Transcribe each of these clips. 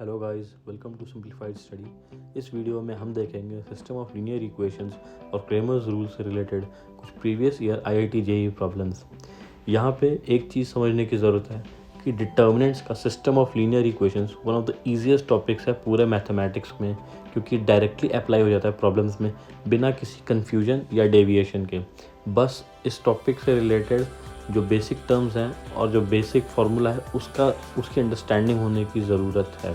Hello guys, welcome to simplified study. इस video में हम देखेंगे सिस्टम ऑफ लीनियर इक्वेशंस और क्रेमर्स रूल से रिलेटेड कुछ previous year IIT JEE problems. यहाँ पे एक चीज़ समझने की ज़रूरत है कि डिटर्मिनेंट्स का system of linear equations one of the easiest topics है पूरे मैथमेटिक्स में, क्योंकि डायरेक्टली अप्लाई हो जाता है प्रॉब्लम्स में बिना किसी कन्फ्यूजन या डेविएशन के। बस इस टॉपिक से रिलेटेड जो बेसिक टर्म्स हैं और जो बेसिक फार्मूला है उसकी अंडरस्टैंडिंग होने की ज़रूरत है।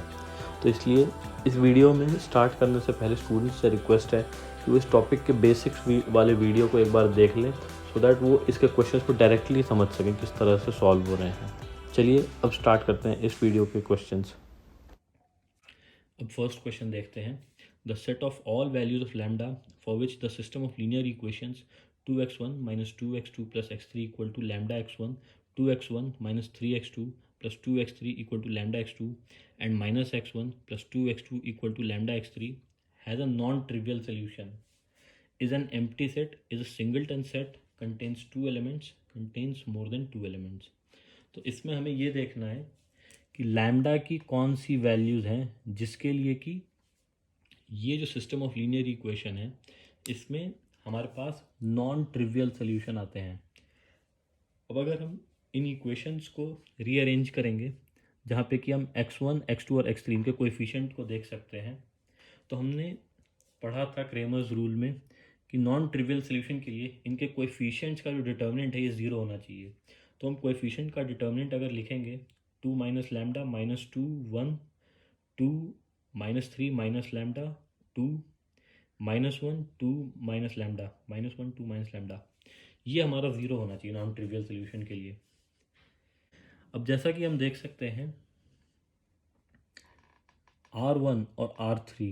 तो इसलिए इस वीडियो में स्टार्ट करने से पहले स्टूडेंट्स से रिक्वेस्ट है कि वो इस टॉपिक के बेसिक्स वाले वीडियो को एक बार देख लें, सो दैट वो इसके क्वेश्चंस को डायरेक्टली समझ सकें किस तरह से सॉल्व हो रहे हैं। चलिए अब स्टार्ट करते हैं इस वीडियो के क्वेश्चंस। अब फर्स्ट क्वेश्चन देखते हैं। The set of all values of lambda for which the system of linear equations 2x1 minus 2x2 plus x3 equal to lambda x1, 2x1 minus 3x2 plus 2x3 equal to lambda x2 and minus x1 plus 2x2 equal to lambda x3 has a non-trivial solution. Is an empty set, is a singleton set, contains two elements, contains more than two elements. तो इसमें हमें ये देखना है कि lambda की कौन सी values हैं जिसके लिए कि ये जो सिस्टम ऑफ लीनियर इक्वेशन है इसमें हमारे पास नॉन ट्रिवियल सोल्यूशन आते हैं। अब अगर हम इन इक्वेशंस को रीअरेंज करेंगे जहाँ पे कि हम x1, x2 और x3 के कोएफिशिएंट को देख सकते हैं, तो हमने पढ़ा था क्रेमर्स रूल में कि नॉन ट्रिवियल सोल्यूशन के लिए इनके कोएफिशिएंट्स का जो डिटर्मिनेंट है ये ज़ीरो होना चाहिए। तो हम कोएफिशिएंट का डिटर्मिनेंट अगर लिखेंगे 2 minus lambda minus 2 1 2 minus 3 minus lambda 2 minus 1 2 minus lambda minus 1 2 minus lambda, ये हमारा ज़ीरो होना चाहिए नॉन ट्रिवियल सोल्यूशन के लिए। अब जैसा कि हम देख सकते हैं R1 और R3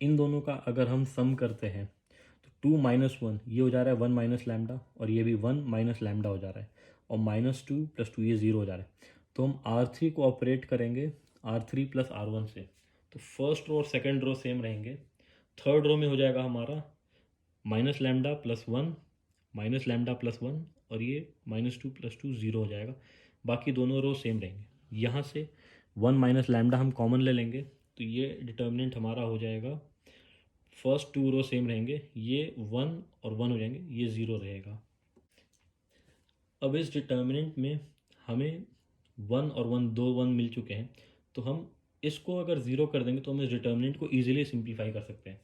इन दोनों का अगर हम सम करते हैं तो 2 माइनस 1 ये हो जा रहा है 1 माइनस लैम्डा और ये भी 1 माइनस लैम्डा हो जा रहा है और माइनस 2 प्लस 2 ये ज़ीरो हो जा रहा है। तो हम R3 को ऑपरेट करेंगे R3 प्लस R1 से, तो फर्स्ट रो और सेकेंड रो सेम रहेंगे। थर्ड रो में हो जाएगा हमारा minus lambda plus 1 minus lambda plus 1 और ये माइनस 2 प्लस 2 ज़ीरो हो जाएगा। बाकी दोनों रो सेम रहेंगे। यहाँ से 1 माइनस लैम्डा हम कॉमन ले लेंगे तो ये डिटर्मिनेंट हमारा हो जाएगा, फर्स्ट टू रो सेम रहेंगे, ये 1 और 1 हो जाएंगे, ये ज़ीरो रहेगा। अब इस डिटर्मिनेंट में हमें 1 और 1 दो 1 मिल चुके हैं, तो हम इसको अगर ज़ीरो कर देंगे तो हम इस डिटर्मिनेंट को ईजिली सिंप्लीफाई कर सकते हैं।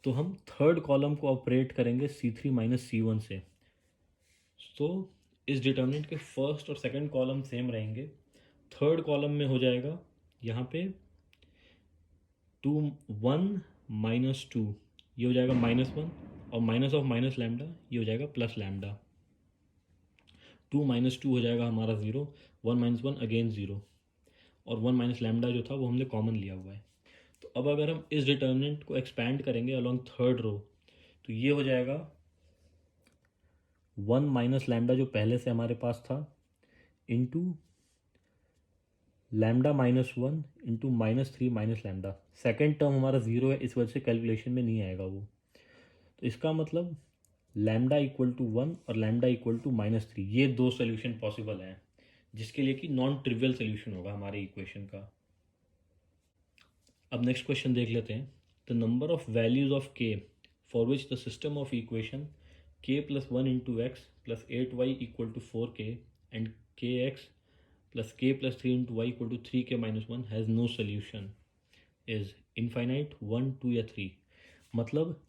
तो हम थर्ड कॉलम को ऑपरेट करेंगे C3 माइनस C1 से। तो इस डिटर्मिनेंट के फर्स्ट और सेकंड कॉलम सेम रहेंगे। थर्ड कॉलम में हो जाएगा यहाँ पे 2 1 माइनस 2 ये हो जाएगा माइनस 1 और माइनस ऑफ माइनस लैम्डा ये हो जाएगा प्लस लैम्डा। 2 माइनस 2 हो जाएगा हमारा ज़ीरो, 1 माइनस 1 अगेन ज़ीरो और 1 माइनस लैम्डा जो था वो हमने कॉमन लिया हुआ है। तो अब अगर हम इस डिटर्मिनेंट को एक्सपैंड करेंगे अलॉन्ग थर्ड रो तो ये हो जाएगा 1 माइनस लैम्डा जो पहले से हमारे पास था into lambda minus 1 into minus 3 minus lambda. Second term हमारा ज़ीरो है, इस वजह से कैलकुलेशन में नहीं आएगा वो। तो इसका मतलब लैम्डा इक्वल टू 1 और लैम्डा इक्वल टू माइनस 3, ये दो सोल्यूशन पॉसिबल हैं जिसके लिए कि नॉन ट्रिवियल सोल्यूशन होगा हमारे इक्वेशन का। अब नेक्स्ट क्वेश्चन देख लेते हैं। The number of values of k for which the system of equation k plus 1 into x plus 8y equal to 4k and k x plus k plus 3 into y equal to 3k minus 1 has no solution is infinite 1 2 या 3। मतलब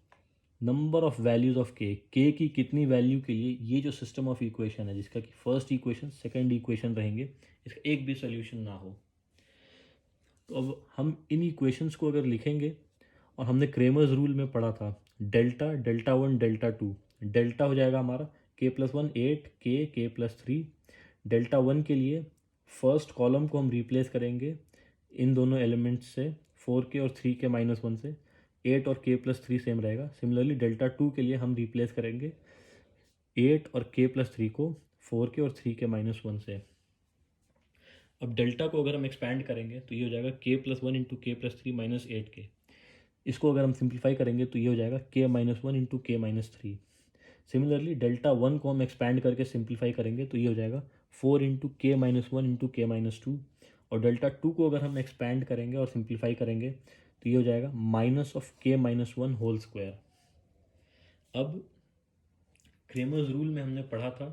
number of values of k की कितनी value के लिए ये जो system of equation है जिसका कि फर्स्ट इक्वेशन सेकंड इक्वेशन रहेंगे, इसका एक भी सोल्यूशन ना हो। तो अब हम इन इक्वेशंस को अगर लिखेंगे, और हमने क्रेमर्स रूल में पढ़ा था डेल्टा डेल्टा 1 डेल्टा 2, डेल्टा हो जाएगा हमारा k plus 1 8 k plus 3। Delta 1 के लिए फर्स्ट कॉलम को हम रिप्लेस करेंगे इन दोनों एलिमेंट्स से 4k और 3k माइनस 1 से, 8 और k प्लस 3 सेम रहेगा। सिमिलरली डेल्टा 2 के लिए हम रिप्लेस करेंगे 8 और k प्लस 3 को 4k और 3k माइनस 1 से। अब डेल्टा को अगर हम एक्सपैंड करेंगे तो ये हो जाएगा k प्लस 1 इंटू के प्लस 3 माइनस 8k। इसको अगर हम सिंप्लीफाई करेंगे तो ये हो जाएगा k माइनस 1 इंटू के माइनस 3। सिमिलरली डेल्टा 1 को हम एक्सपैंड करके सिंप्लीफाई करेंगे तो ये हो जाएगा 4 इंटू के माइनस 1 इंटू के माइनस 2 और डेल्टा टू को अगर हम एक्सपैंड करेंगे और सिंप्लीफाई करेंगे तो ये हो जाएगा माइनस ऑफ के माइनस वन होल स्क्वायर। अब क्रेमर्स रूल में हमने पढ़ा था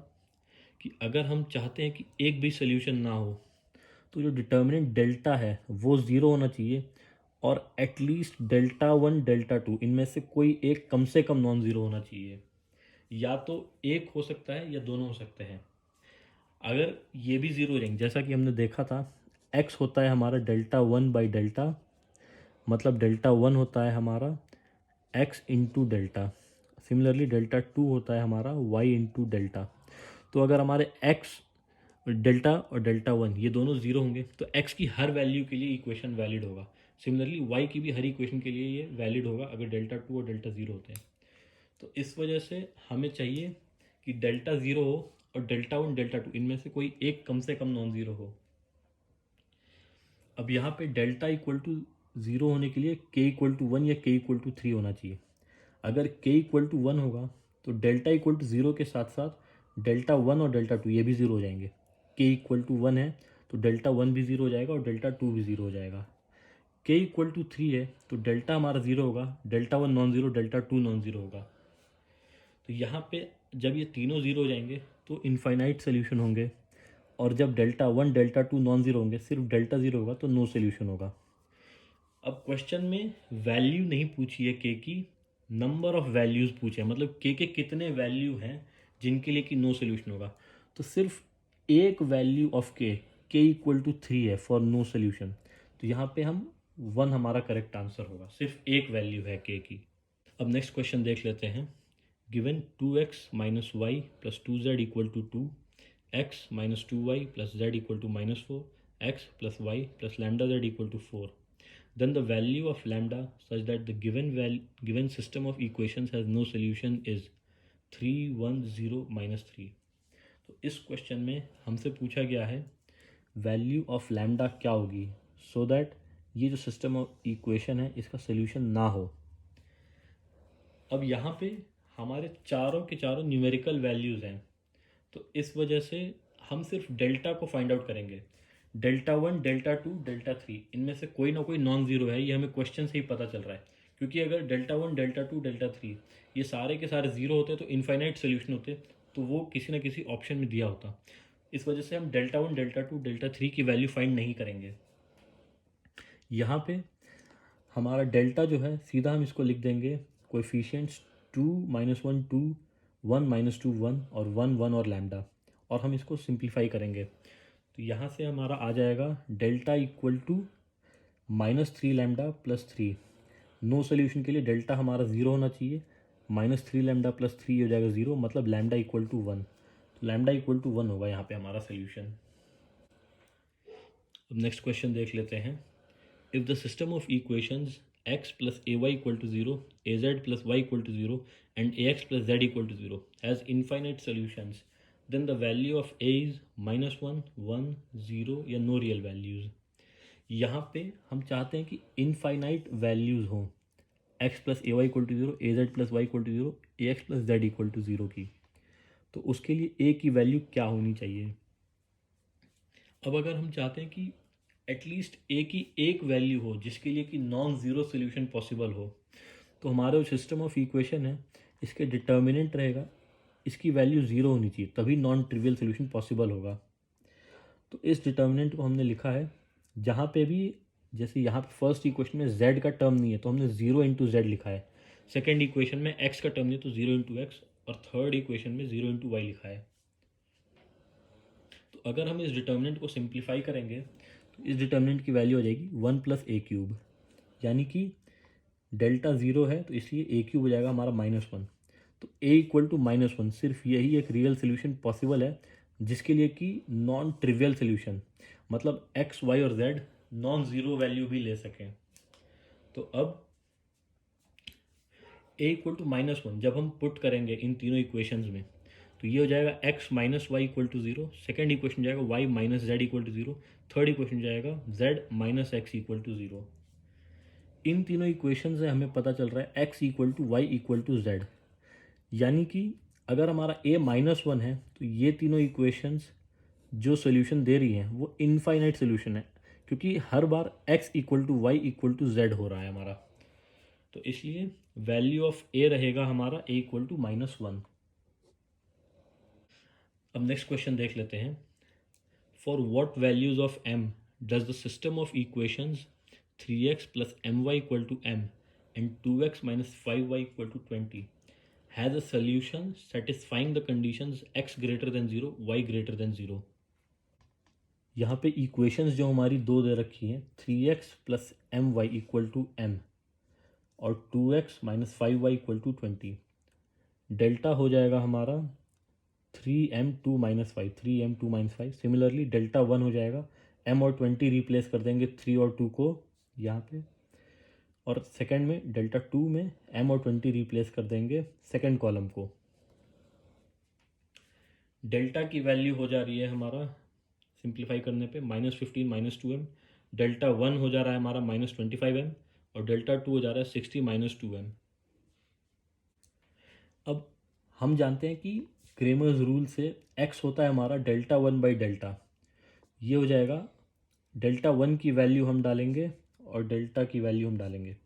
कि अगर हम चाहते हैं कि एक भी सोल्यूशन ना हो तो जो डिटर्मिनेंट डेल्टा है वो ज़ीरो होना चाहिए और at least delta one delta two इनमें से कोई एक कम से कम नॉन ज़ीरो होना चाहिए। या तो एक हो सकता है या दोनों हो सकते हैं। अगर ये भी ज़ीरो हो जाएंगे, जैसा कि हमने देखा था, x होता है हमारा डेल्टा वन बाई डेल्टा, मतलब डेल्टा वन होता है हमारा x into delta. Similarly delta two होता है हमारा y इंटू डेल्टा। तो अगर हमारे x डेल्टा और डेल्टा वन ये दोनों ज़ीरो होंगे तो x की हर वैल्यू के लिए इक्वेशन वैलिड होगा। सिमिलरली y की भी हर इक्वेशन के लिए ये वैलिड होगा अगर डेल्टा टू और डेल्टा ज़ीरो होते हैं। तो इस वजह से हमें चाहिए कि डेल्टा ज़ीरो हो और डेल्टा वन डेल्टा टू इनमें से कोई एक कम से कम नॉन ज़ीरो हो। अब यहाँ पे डेल्टा इक्वल टू ज़ीरो होने के लिए के इक्वल टू वन या के इक्वल टू थ्री होना चाहिए। अगर के इक्वल टू वन होगा तो डेल्टा इक्वल टू ज़ीरो के साथ साथ डेल्टा वन और डेल्टा टू ये भी ज़ीरो हो जाएंगे। के इक्वल टू वन है तो डेल्टा वन भी ज़ीरो हो जाएगा और डेल्टा टू भी ज़ीरो हो जाएगा। के इक्वल टू थ्री है तो डेल्टा हमारा ज़ीरो होगा, delta one non zero, delta two non zero होगा। तो यहाँ पे जब ये तीनों ज़ीरो हो जाएंगे तो इनफाइनाइट सोल्यूशन होंगे, और जब delta one delta two non zero होंगे, सिर्फ डेल्टा ज़ीरो होगा तो नो सोल्यूशन होगा। अब क्वेश्चन में वैल्यू नहीं पूछी है के की, नंबर ऑफ वैल्यूज़ पूछे हैं, मतलब के कितने वैल्यू हैं जिनके लिए कि नो सोल्यूशन होगा। तो सिर्फ एक वैल्यू ऑफ के इक्वल टू थ्री है फॉर नो सोल्यूशन। तो यहाँ पे हम वन हमारा करेक्ट आंसर होगा, सिर्फ एक वैल्यू है के की। अब नेक्स्ट क्वेश्चन देख लेते हैं। Given 2x minus y plus 2z equal to 2, x minus 2y plus z equal to minus 4, x plus y plus lambda z equal to 4. Then the value of lambda such that the given system of equations has no solution is 3, 1, 0, minus 3. तो इस question में हमसे पूछा गया है value of lambda क्या होगी so that ये जो सिस्टम ऑफ इक्वेशन है इसका सोल्यूशन ना हो। अब यहाँ पे हमारे चारों के चारों न्यूमेरिकल वैल्यूज़ हैं, तो इस वजह से हम सिर्फ डेल्टा को फाइंड आउट करेंगे। Delta one delta two delta three इनमें से कोई ना कोई नॉन ज़ीरो है, ये हमें क्वेश्चन से ही पता चल रहा है। क्योंकि अगर delta one delta two delta three ये सारे के सारे ज़ीरो होते तो इनफाइनाइट सोल्यूशन होते, तो वो किसी ना किसी ऑप्शन में दिया होता। इस वजह से हम delta one delta two delta three की वैल्यू फाइंड नहीं करेंगे। यहाँ पे हमारा डेल्टा जो है सीधा हम इसको लिख देंगे कोएफिशिएंट्स 2 माइनस वन 2 1 माइनस 2 1 और 1 1 और लैम्डा, और हम इसको सिंप्लीफाई करेंगे। तो यहाँ से हमारा आ जाएगा delta equal to minus three lambda plus three. No solution के लिए डेल्टा हमारा ज़ीरो होना चाहिए, minus three lambda plus three हो जाएगा ज़ीरो, मतलब लैम्डा इक्वल टू वन। तो लैम्डा इक्वल टू वन होगा यहाँ पे हमारा सोल्यूशन। अब नेक्स्ट क्वेश्चन देख लेते हैं। If the system of equations x plus ay equal to 0, az plus y equal to 0, and ax plus z equal to 0 has infinite solutions, then the value of a is minus 1, 1, 0 या no real values. यहाँ पे हम चाहते हैं कि infinite values हों x plus a y equal to zero, a z plus y equal to zero, a x plus z equal to zero की। तो उसके लिए a की वैल्यू क्या होनी चाहिए। अब अगर हम चाहते हैं कि एटलीस्ट ए की एक वैल्यू हो जिसके लिए कि नॉन ज़ीरो सोल्यूशन पॉसिबल हो, तो हमारा जो सिस्टम ऑफ इक्वेशन है इसके डिटर्मिनेंट रहेगा इसकी वैल्यू ज़ीरो होनी चाहिए, तभी नॉन ट्रिवियल सोल्यूशन पॉसिबल होगा। तो इस डिटर्मिनेंट को हमने लिखा है जहाँ पे भी, जैसे यहाँ पे फर्स्ट इक्वेशन में z का टर्म नहीं है तो हमने ज़ीरो इंटू जेड लिखा है, सेकेंड इक्वेशन में x का टर्म नहीं है तो ज़ीरो इंटू एक्स, और थर्ड इक्वेशन में ज़ीरो इंटू वाई लिखा है। तो अगर हम इस डिटर्मिनेंट को सिंप्लीफाई करेंगे तो इस डिटर्मिनेंट की वैल्यू हो जाएगी वन प्लस ए क्यूब, यानी कि डेल्टा ज़ीरो है तो इसलिए ए क्यूब हो जाएगा हमारा माइनस वन। तो ए इक्वल टू माइनस वन, सिर्फ यही एक रियल सोल्यूशन पॉसिबल है जिसके लिए कि नॉन ट्रिवियल सोल्यूशन, मतलब एक्स वाई और जेड नॉन ज़ीरो वैल्यू भी ले सकें। तो अब ए इक्वल टू माइनस वन जब हम पुट करेंगे इन तीनों इक्वेशंस में तो ये हो जाएगा x minus y equal to zero, second equation जाएगा y minus z equal to zero, third equation जाएगा z minus x equal to zero. इन तीनों इक्वेशन से हमें पता चल रहा है x equal to y equal to z, यानी कि अगर हमारा a माइनस वन है तो ये तीनों इक्वेशंस जो सोल्यूशन दे रही हैं वो इनफाइनाइट सोल्यूशन है। क्योंकि हर बार x equal to y equal to z हो रहा है हमारा, तो इसलिए वैल्यू ऑफ a रहेगा हमारा a इक्वल टू -1। अब नेक्स्ट क्वेश्चन देख लेते हैं। For what values of m does the system of equations 3x plus my equal to m and 2x minus 5y equal to 20 has a solution satisfying the conditions x greater than 0 y greater than 0। यहाँ पे equations जो हमारी दो दे रखी हैं, 3x plus my equal to m और 2x minus 5y equal to 20। Delta हो जाएगा हमारा 3m2 minus 5, 3m2 minus 5। Similarly delta 1 हो जाएगा, m और 20 रिप्लेस कर देंगे 3 और 2 को यहाँ पे, और सेकंड में डेल्टा 2 में m और 20 रिप्लेस कर देंगे सेकंड कॉलम को। डेल्टा की वैल्यू हो जा रही है हमारा सिंप्लीफाई करने पे -15 -2m, डेल्टा 1 हो जा रहा है हमारा -25m और डेल्टा 2 हो जा रहा है 60 -2m। अब हम जानते हैं कि क्रेमर्स रूल से x होता है हमारा डेल्टा 1 बाई डेल्टा। ये हो जाएगा डेल्टा 1 की वैल्यू हम डालेंगे और डेल्टा की वैल्यू हम डालेंगे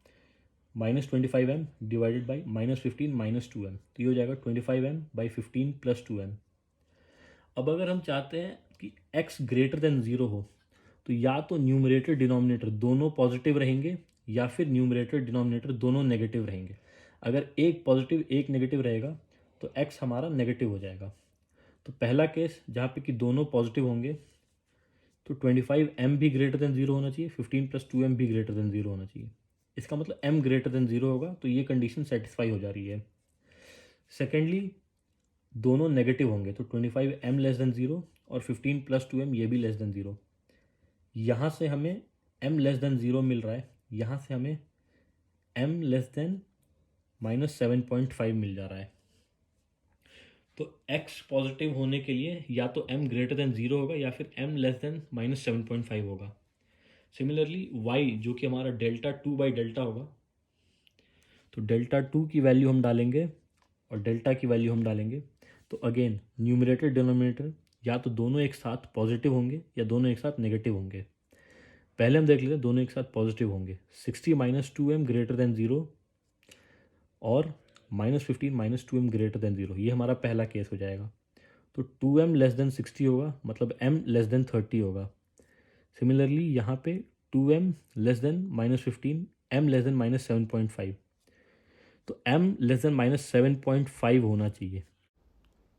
-25m डिवाइडेड बाई -15 -2m, तो ये हो जाएगा 25m बाई 15 प्लस 2m। अब अगर हम चाहते हैं कि x ग्रेटर देन 0 हो, तो या तो न्यूमरेटर डिनोमिनेटर दोनों पॉजिटिव रहेंगे या फिर न्यूमरेटर डिनोमिनेटर दोनों नेगेटिव रहेंगे। अगर एक पॉजिटिव एक नेगेटिव रहेगा तो x हमारा नेगेटिव हो जाएगा। तो पहला केस जहाँ पे कि दोनों पॉजिटिव होंगे, तो 25m भी ग्रेटर देन 0 होना चाहिए, 15 प्लस 2m भी ग्रेटर देन 0 होना चाहिए। इसका मतलब m ग्रेटर देन 0 होगा, तो ये कंडीशन सेटिस्फाई हो जा रही है। सेकेंडली दोनों नेगेटिव होंगे, तो 25m लेस देन 0 और 15 प्लस 2m ये भी लेस देन 0। यहाँ से हमें m लेस देन 0 मिल रहा है, यहाँ से हमें m लेस देन -7.5 मिल जा रहा है। तो x पॉजिटिव होने के लिए या तो m ग्रेटर देन 0 होगा या फिर m लेस देन -7.5 होगा। सिमिलरली y जो कि हमारा डेल्टा 2 बाई डेल्टा होगा, तो डेल्टा 2 की वैल्यू हम डालेंगे और डेल्टा की वैल्यू हम डालेंगे, तो अगेन न्यूमरेटर डिनोमिनेटर या तो दोनों एक साथ पॉजिटिव होंगे या दोनों एक साथ नेगेटिव होंगे। पहले हम देख लेते हैं, दोनों एक साथ पॉजिटिव होंगे, 60 -2m ग्रेटर देन 0 और -15 -2m ग्रेटर देन 0, ये हमारा पहला केस हो जाएगा। तो 2m लेस देन 60 होगा, मतलब m लेस देन 30 होगा। सिमिलरली यहाँ पे 2m less than -15, m less than -7.5, तो m लेस देन -7.5 होना चाहिए,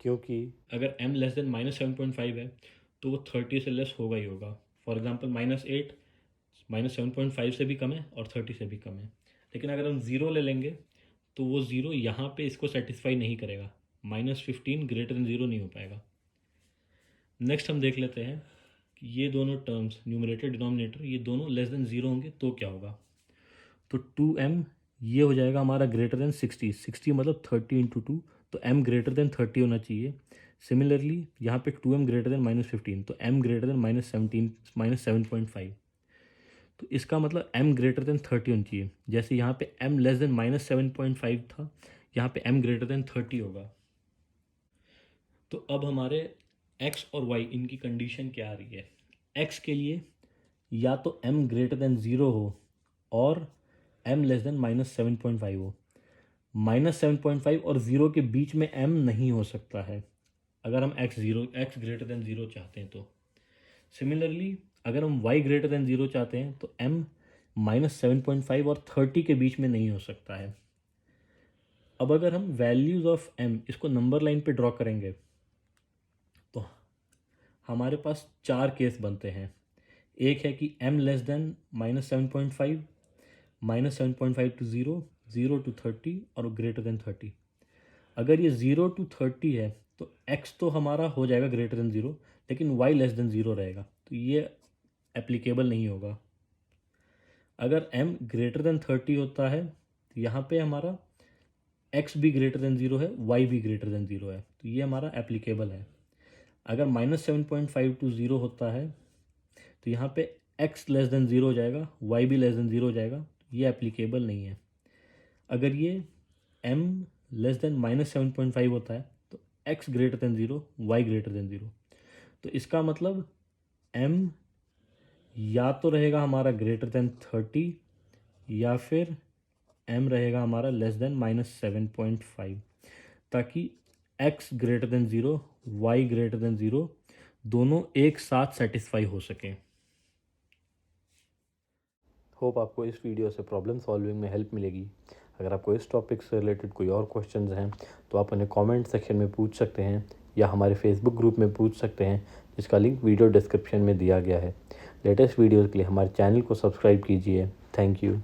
क्योंकि अगर m लेस देन -7.5 है तो वो 30 से लेस होगा ही होगा। फॉर एग्जांपल -8 -7.5 से भी कम है और 30 से भी कम है। लेकिन अगर हम 0 ले लेंगे तो वो 0 यहाँ पे इसको सेटिस्फाई नहीं करेगा, -15 ग्रेटर देन 0 नहीं हो पाएगा। नेक्स्ट हम देख लेते हैं कि ये दोनों टर्म्स न्यूमरेटर डिनोमिनेटर ये दोनों लेस देन 0 होंगे तो क्या होगा। तो 2m ये हो जाएगा हमारा ग्रेटर देन 60, 60 मतलब 30 इंटू 2, तो m ग्रेटर देन 30 होना चाहिए। सिमिलरली यहाँ पे 2m ग्रेटर देन -15, तो m ग्रेटर देन -7.5, तो इसका मतलब m ग्रेटर देन 30 होनी चाहिए। जैसे यहाँ पे m लेस देन -7.5 था, यहाँ पे m ग्रेटर देन 30 होगा। तो अब हमारे x और y इनकी कंडीशन क्या आ रही है। x के लिए या तो m ग्रेटर देन 0 हो और m लेस देन -7.5 हो। -7.5 और 0 के बीच में m नहीं हो सकता है अगर हम x ग्रेटर देन 0 चाहते हैं तो। सिमिलरली अगर हम y ग्रेटर देन 0 चाहते हैं तो m -7.5 और 30 के बीच में नहीं हो सकता है। अब अगर हम वैल्यूज़ ऑफ m इसको नंबर लाइन पे ड्रॉ करेंगे तो हमारे पास 4 केस बनते हैं। एक है कि m less than -7.5, -7.5 to 0, 0 to 30 और ग्रेटर देन 30। अगर ये 0 टू 30 है तो x तो हमारा हो जाएगा ग्रेटर देन 0, लेकिन y लेस देन 0 रहेगा, तो ये एप्लीकेबल नहीं होगा। अगर m ग्रेटर देन 30 होता है तो यहाँ पे हमारा x भी ग्रेटर देन 0 है, y भी ग्रेटर देन 0 है, तो ये हमारा एप्लीकेबल है। अगर -7.5 टू 0 होता है तो यहाँ पे x लेस देन 0 हो जाएगा, y भी लेस देन 0 हो जाएगा, ये एप्लीकेबल नहीं है। अगर ये m लेस देन -7.5 होता है तो x greater than 0, y greater than 0, तो इसका मतलब m या तो रहेगा हमारा ग्रेटर देन 30 या फिर m रहेगा हमारा लेस देन -7.5, ताकि x greater than 0, y greater than 0 दोनों एक साथ सेटिस्फाई हो सकें। होप आपको इस वीडियो से प्रॉब्लम सॉल्विंग में हेल्प मिलेगी। अगर आपको इस टॉपिक से रिलेटेड कोई और क्वेश्चंस हैं तो आप उन्हें कमेंट सेक्शन में पूछ सकते हैं या हमारे फेसबुक ग्रुप में पूछ सकते हैं, जिसका लिंक वीडियो डिस्क्रिप्शन में दिया गया है। लेटेस्ट वीडियोज़ के लिए हमारे चैनल को सब्सक्राइब कीजिए। Thank you.